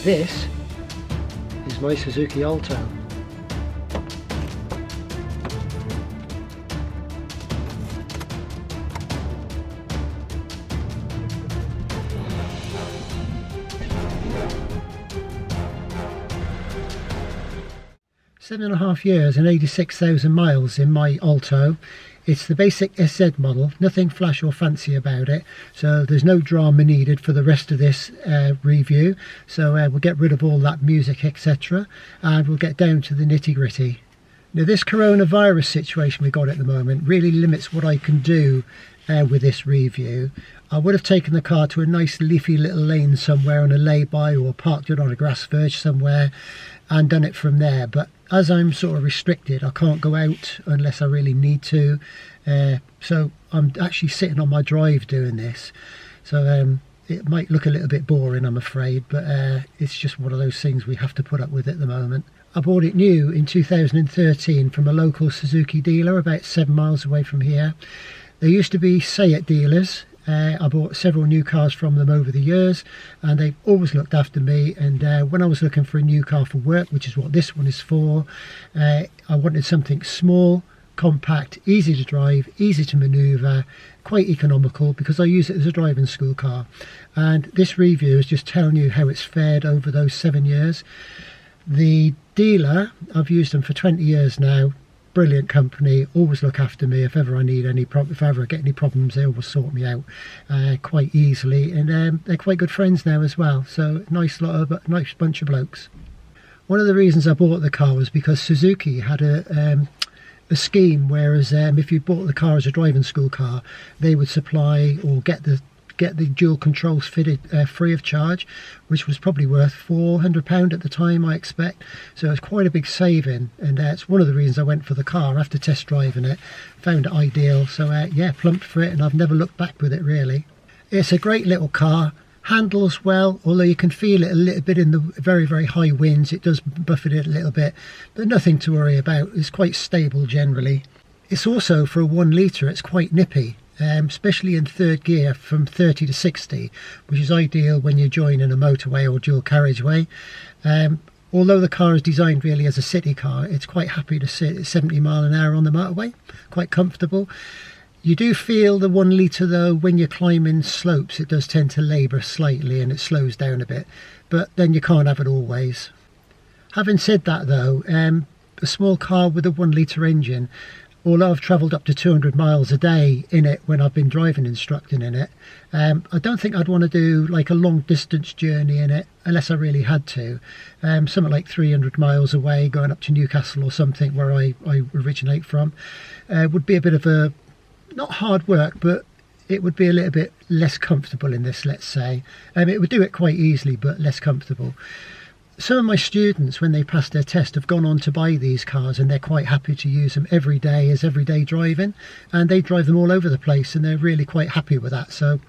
This is my Suzuki Alto. Seven and a half years and 86,000 miles in my Alto. It's the basic SZ model, nothing flash or fancy about it, so there's no drama needed for the rest of this review. So we'll get rid of all that music, etc., and we'll get down to the nitty gritty. Now, this coronavirus situation we got at the moment really limits what I can do with this review. I would have taken the car to a nice leafy little lane somewhere on a lay-by, or parked it on a grass verge somewhere and done it from there, but as I'm sort of restricted, I can't go out unless I really need to, so I'm actually sitting on my drive doing this. So it might look a little bit boring, I'm afraid, but it's just one of those things we have to put up with at the moment. I bought it new in 2013 from a local Suzuki dealer about 7 miles away from here. There used to be Seat dealers. I bought several new cars from them over the years, and they've always looked after me. And when I was looking for a new car for work, which is what this one is for, I wanted something small, compact, easy to drive, easy to manoeuvre, quite economical, because I use it as a driving school car. And this review is just telling you how it's fared over those 7 years. The dealer, I've used them for 20 years now. Brilliant company, always look after me if ever I need any if I ever get any problems. They always sort me out quite easily, and they're quite good friends now as well. So nice bunch of blokes. One of the reasons I bought the car was because Suzuki had a scheme, whereas if you bought the car as a driving school car, they would supply or get the dual controls fitted free of charge, which was probably worth £400 at the time, I expect. So it's quite a big saving, and it's one of the reasons I went for the car after test driving it. Found it ideal, so yeah, plumped for it, and I've never looked back with it really. It's a great little car, handles well, although you can feel it a little bit in the very, very high winds. It does buffet it a little bit, but nothing to worry about. It's quite stable generally. It's also, for a 1 litre, it's quite nippy. Especially in third gear from 30 to 60, which is ideal when you're joining a motorway or dual carriageway. Although the car is designed really as a city car, it's quite happy to sit at 70 mile an hour on the motorway, quite comfortable. You do feel the 1 litre though, when you're climbing slopes, it does tend to labour slightly and it slows down a bit, but then you can't have it always. Having said that though, a small car with a 1 litre engine, although I've travelled up to 200 miles a day in it when I've been driving instructing in it, I don't think I'd want to do like a long distance journey in it unless I really had to. Something like 300 miles away, going up to Newcastle or something, where I originate from, would be a bit of a, not hard work, but it would be a little bit less comfortable in this, let's say. It would do it quite easily, but less comfortable. Some of my students, when they pass their test, have gone on to buy these cars, and they're quite happy to use them every day as everyday driving, and they drive them all over the place, and they're really quite happy with that. So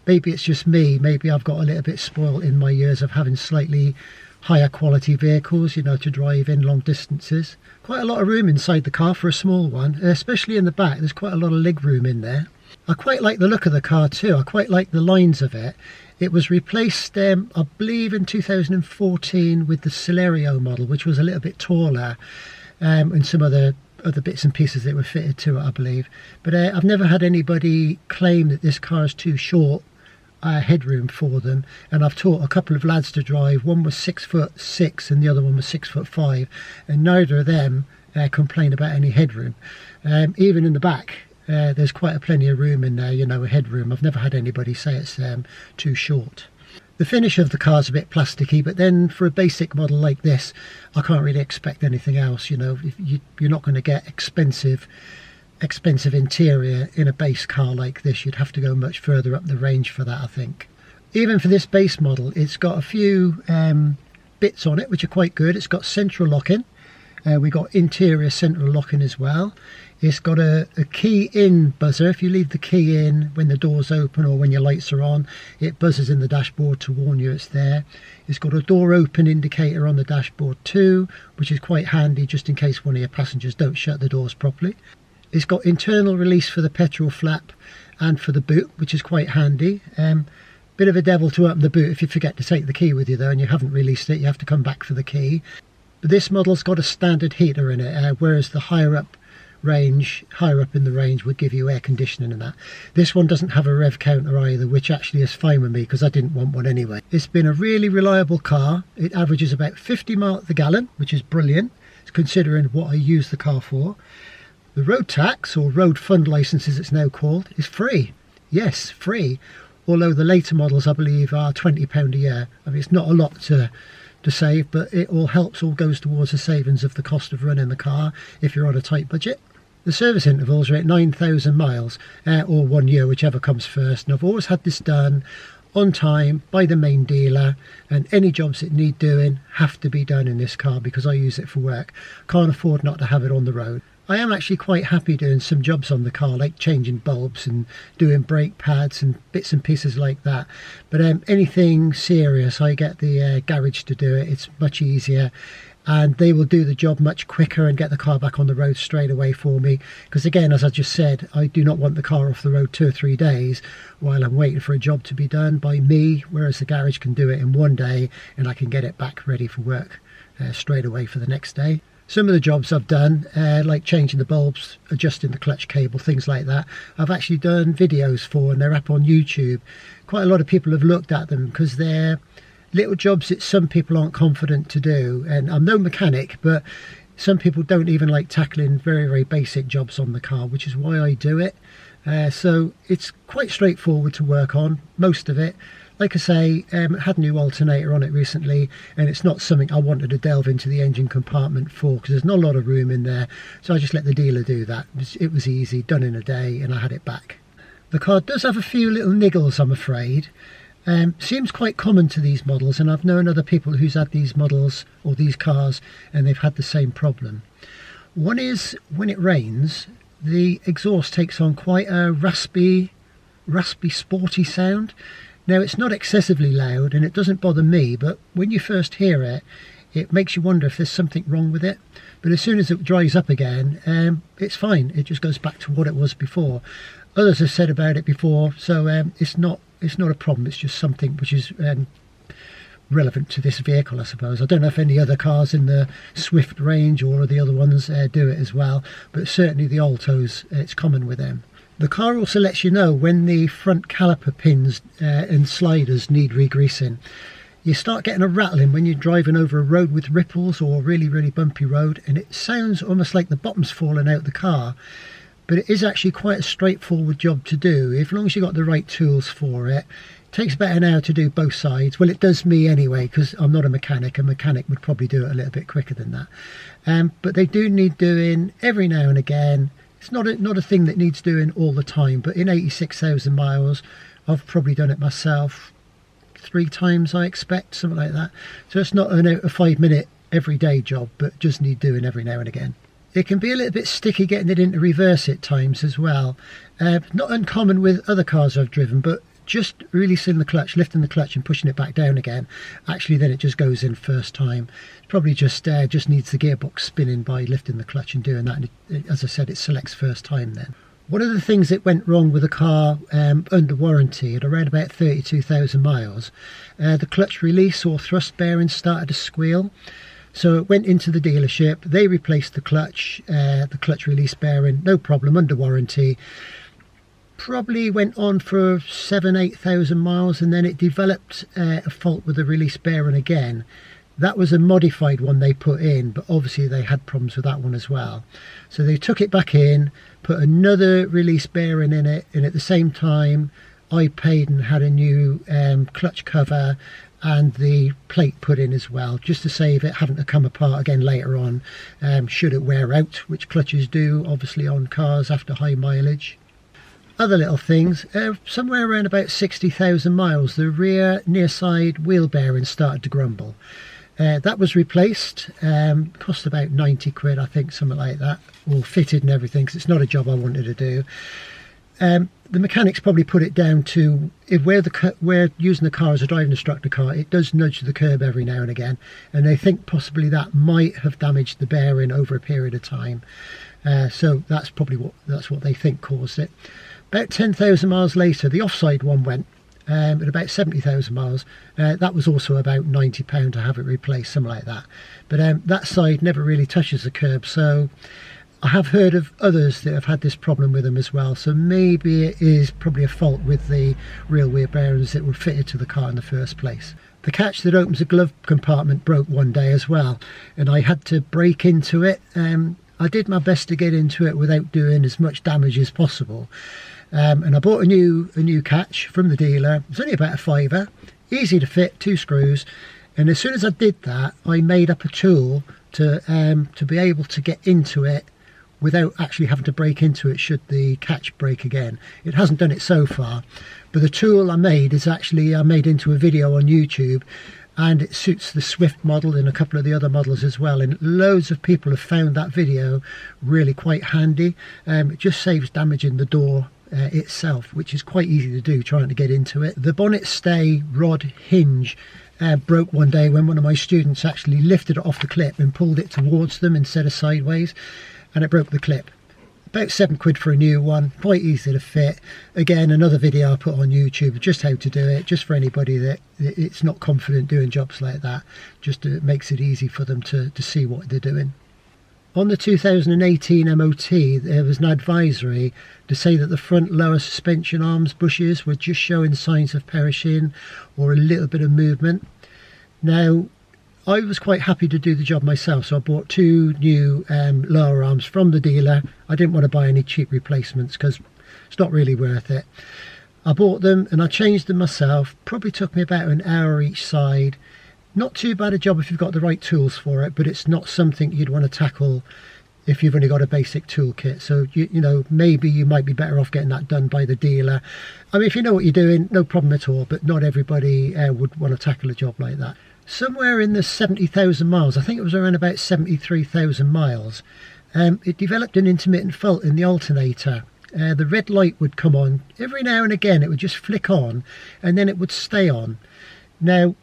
maybe it's just me, maybe I've got a little bit spoiled in my years of having slightly higher quality vehicles, you know, to drive in long distances. Quite a lot of room inside the car for a small one, especially in the back. There's quite a lot of leg room in there. I quite like the look of the car too. I quite like the lines of it. It was replaced, I believe, in 2014 with the Celerio model, which was a little bit taller, and some other bits and pieces that were fitted to it, I believe. But I've never had anybody claim that this car is too short headroom for them, and I've taught a couple of lads to drive. One was 6'6" and the other one was 6'5", and neither of them complain about any headroom. Even in the back, there's quite a plenty of room in there, you know, a headroom. I've never had anybody say it's too short. The finish of the car's a bit plasticky, but then for a basic model like this, I can't really expect anything else. You know, you're not going to get expensive interior in a base car like this. You'd have to go much further up the range for that, I think. Even for this base model, it's got a few bits on it which are quite good. It's got central locking. We got interior central locking as well. It's got a key in buzzer. If you leave the key in when the doors open or when your lights are on, it buzzes in the dashboard to warn you it's there. It's got a door open indicator on the dashboard too, which is quite handy just in case one of your passengers don't shut the doors properly. It's got internal release for the petrol flap and for the boot, which is quite handy. Bit of a devil to open the boot if you forget to take the key with you though, and you haven't released it, you have to come back for the key. But this model's got a standard heater in it, whereas the higher up in the range would give you air conditioning and that. This one doesn't have a rev counter either, which actually is fine with me because I didn't want one anyway. It's been a really reliable car. It averages about 50 miles per gallon, which is brilliant considering what I use the car for. The road tax, or road fund licence as it's now called, is free. Yes, free. Although the later models I believe are £20 a year. I mean, it's not a lot to save, but it all goes towards the savings of the cost of running the car if you're on a tight budget. The service intervals are at 9,000 miles or 1 year, whichever comes first, and I've always had this done on time by the main dealer, and any jobs that need doing have to be done in this car because I use it for work. Can't afford not to have it on the road. I am actually quite happy doing some jobs on the car, like changing bulbs and doing brake pads and bits and pieces like that. But anything serious, I get the garage to do it. It's much easier, and they will do the job much quicker and get the car back on the road straight away for me. Because again, as I just said, I do not want the car off the road 2 or 3 days while I'm waiting for a job to be done by me, whereas the garage can do it in 1 day and I can get it back ready for work straight away for the next day. Some of the jobs I've done, like changing the bulbs, adjusting the clutch cable, things like that, I've actually done videos for, and they're up on YouTube. Quite a lot of people have looked at them because they're little jobs that some people aren't confident to do. And I'm no mechanic, but some people don't even like tackling very, very basic jobs on the car, which is why I do it. So it's quite straightforward to work on, most of it. Like I say, I had a new alternator on it recently, and it's not something I wanted to delve into the engine compartment for because there's not a lot of room in there, so I just let the dealer do that. It was easy, done in a day, and I had it back. The car does have a few little niggles, I'm afraid. Seems quite common to these models, and I've known other people who's had these models or these cars and they've had the same problem. One is when it rains, the exhaust takes on quite a raspy, sporty sound. Now, it's not excessively loud and it doesn't bother me, but when you first hear it, it makes you wonder if there's something wrong with it. But as soon as it dries up again, it's fine. It just goes back to what it was before. Others have said about it before, so it's not a problem. It's just something which is relevant to this vehicle, I suppose. I don't know if any other cars in the Swift range or the other ones do it as well, but certainly the Altos, it's common with them. The car also lets you know when the front caliper pins and sliders need re-greasing. You start getting a rattling when you're driving over a road with ripples or a really, really bumpy road, and it sounds almost like the bottom's falling out the car. But it is actually quite a straightforward job to do, as long as you've got the right tools for it. It takes about an hour to do both sides. Well, it does me anyway, because I'm not a mechanic. A mechanic would probably do it a little bit quicker than that. But they do need doing every now and again. It's not a thing that needs doing all the time, but in 86,000 miles, I've probably done it myself 3 times, I expect, something like that. So it's not a 5-minute everyday job, but just need doing every now and again. It can be a little bit sticky getting it into reverse at times as well. Not uncommon with other cars I've driven, but just releasing the clutch, lifting the clutch and pushing it back down again, actually then it just goes in first time. It probably just needs the gearbox spinning by lifting the clutch and doing that, and as I said, it selects first time then. One of the things that went wrong with the car under warranty at around about 32,000 miles, the clutch release or thrust bearing started to squeal. So it went into the dealership, they replaced the clutch release bearing, no problem, under warranty. Probably went on for 7,000-8,000 miles, and then it developed a fault with the release bearing again. That was a modified one they put in, but obviously they had problems with that one as well. So they took it back in, put another release bearing in it, and at the same time I paid and had a new clutch cover and the plate put in as well, just to save it having to come apart again later on, should it wear out, which clutches do obviously on cars after high mileage. Other little things, somewhere around about 60,000 miles, the rear near side wheel bearing started to grumble. That was replaced, cost about 90 quid, I think, something like that, all fitted and everything, because it's not a job I wanted to do. The mechanics probably put it down to where using the car as a driving instructor car, it does nudge the curb every now and again, and they think possibly that might have damaged the bearing over a period of time. So that's probably what they think caused it. About 10,000 miles later, the offside one went, at about 70,000 miles. That was also about £90 to have it replaced, something like that. But that side never really touches the curb, so I have heard of others that have had this problem with them as well, so maybe it is probably a fault with the rear wheel bearings that were fitted to the car in the first place. The catch that opens the glove compartment broke one day as well, and I had to break into it. I did my best to get into it without doing as much damage as possible, and I bought a new catch from the dealer. It was only about a £5, easy to fit, 2 screws, and as soon as I did that, I made up a tool to be able to get into it without actually having to break into it should the catch break again. It hasn't done it so far, but the tool I made is actually I made into a video on YouTube, and it suits the Swift model and a couple of the other models as well, and loads of people have found that video really quite handy. It just saves damaging the door itself, which is quite easy to do trying to get into it. The bonnet stay rod hinge broke one day when one of my students actually lifted it off the clip and pulled it towards them instead of sideways, and it broke the clip. About £7 for a new one, quite easy to fit. Again, another video I put on YouTube just how to do it, just for anybody that it's not confident doing jobs like that. Just it makes it easy for them to see what they're doing. On the 2018 MOT, there was an advisory to say that the front lower suspension arms bushes were just showing signs of perishing or a little bit of movement. Now, I was quite happy to do the job myself, so I bought 2 new lower arms from the dealer. I didn't want to buy any cheap replacements because it's not really worth it. I bought them and I changed them myself. Probably took me about an hour each side. Not too bad a job if you've got the right tools for it, but it's not something you'd want to tackle if you've only got a basic toolkit. So you know, maybe you might be better off getting that done by the dealer. I mean, if you know what you're doing, no problem at all, but not everybody would want to tackle a job like that. Somewhere in the 70,000 miles, I think it was around about 73,000 miles, it developed an intermittent fault in the alternator. The red light would come on every now and again. It would just flick on and then it would stay on. Now,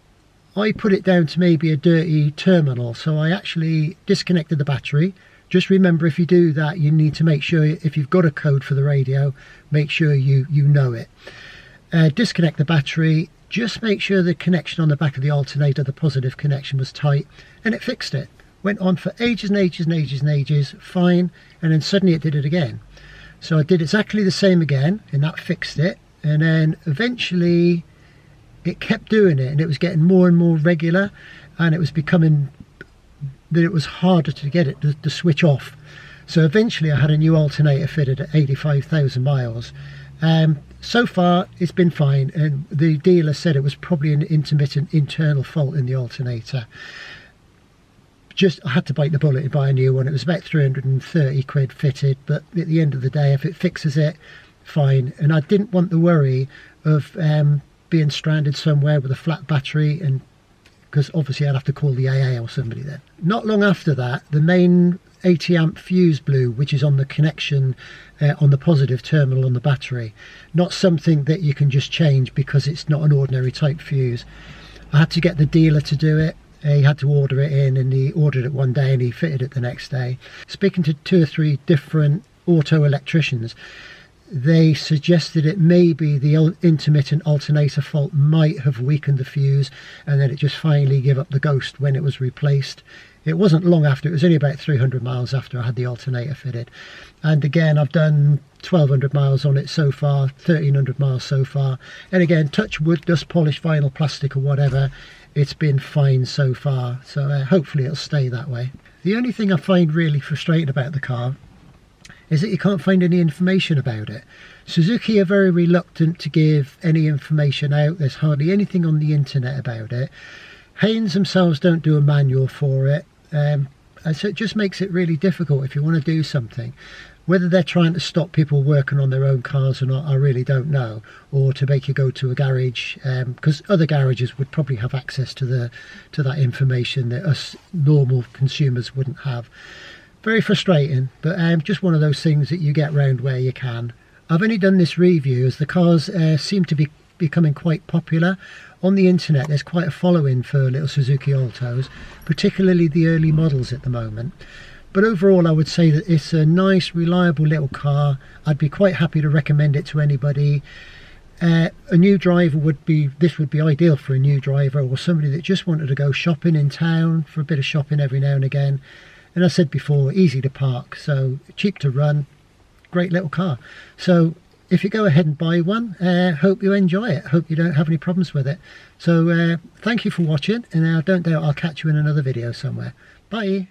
I put it down to maybe a dirty terminal, so I actually disconnected the battery. Just remember, if you do that, you need to make sure, if you've got a code for the radio, make sure you know it. Disconnect the battery. Just make sure the connection on the back of the alternator, the positive connection, was tight, and it fixed it. Went on for ages and ages and ages and ages, fine, and then suddenly it did it again. So I did exactly the same again, and that fixed it, and then eventually it kept doing it, and it was getting more and more regular, and it was becoming that it was harder to get it to switch off. So eventually I had a new alternator fitted at 85,000 miles. So far it's been fine, and the dealer said it was probably an intermittent internal fault in the alternator. I had to bite the bullet and buy a new one. It was about 330 quid fitted, but at the end of the day, if it fixes it, fine. And I didn't want the worry of being stranded somewhere with a flat battery, and because obviously I'd have to call the AA or somebody then. Not long after that, the main 80 amp fuse blew, which is on the connection on the positive terminal on the battery. Not something that you can just change because it's not an ordinary type fuse. I had to get the dealer to do it. He had to order it in, and he ordered it one day and he fitted it the next day. Speaking to 2 or 3 different auto electricians, they suggested it may be the intermittent alternator fault might have weakened the fuse, and then it just finally gave up the ghost when it was replaced. It wasn't long after, it was only about 300 miles after I had the alternator fitted. And again, I've done 1,200 miles on it so far, 1,300 miles so far. And again, touch wood, dust polish, vinyl, plastic or whatever, it's been fine so far. So hopefully it'll stay that way. The only thing I find really frustrating about the car is that you can't find any information about it. Suzuki are very reluctant to give any information out. There's hardly anything on the internet about it. Haynes themselves don't do a manual for it. And so it just makes it really difficult if you want to do something. Whether they're trying to stop people working on their own cars or not, I really don't know. Or to make you go to a garage, because other garages would probably have access to that information that us normal consumers wouldn't have. Very frustrating, but just one of those things that you get round where you can. I've only done this review as the cars seem to be becoming quite popular. On the internet there's quite a following for little Suzuki Altos, particularly the early models at the moment. But overall I would say that it's a nice, reliable little car. I'd be quite happy to recommend it to anybody. A new driver this would be ideal for a new driver, or somebody that just wanted to go shopping in town for a bit of shopping every now and again. And I said before, easy to park, so cheap to run, great little car. So if you go ahead and buy one, hope you enjoy it, hope you don't have any problems with it. So thank you for watching, and I don't doubt I'll catch you in another video somewhere. Bye.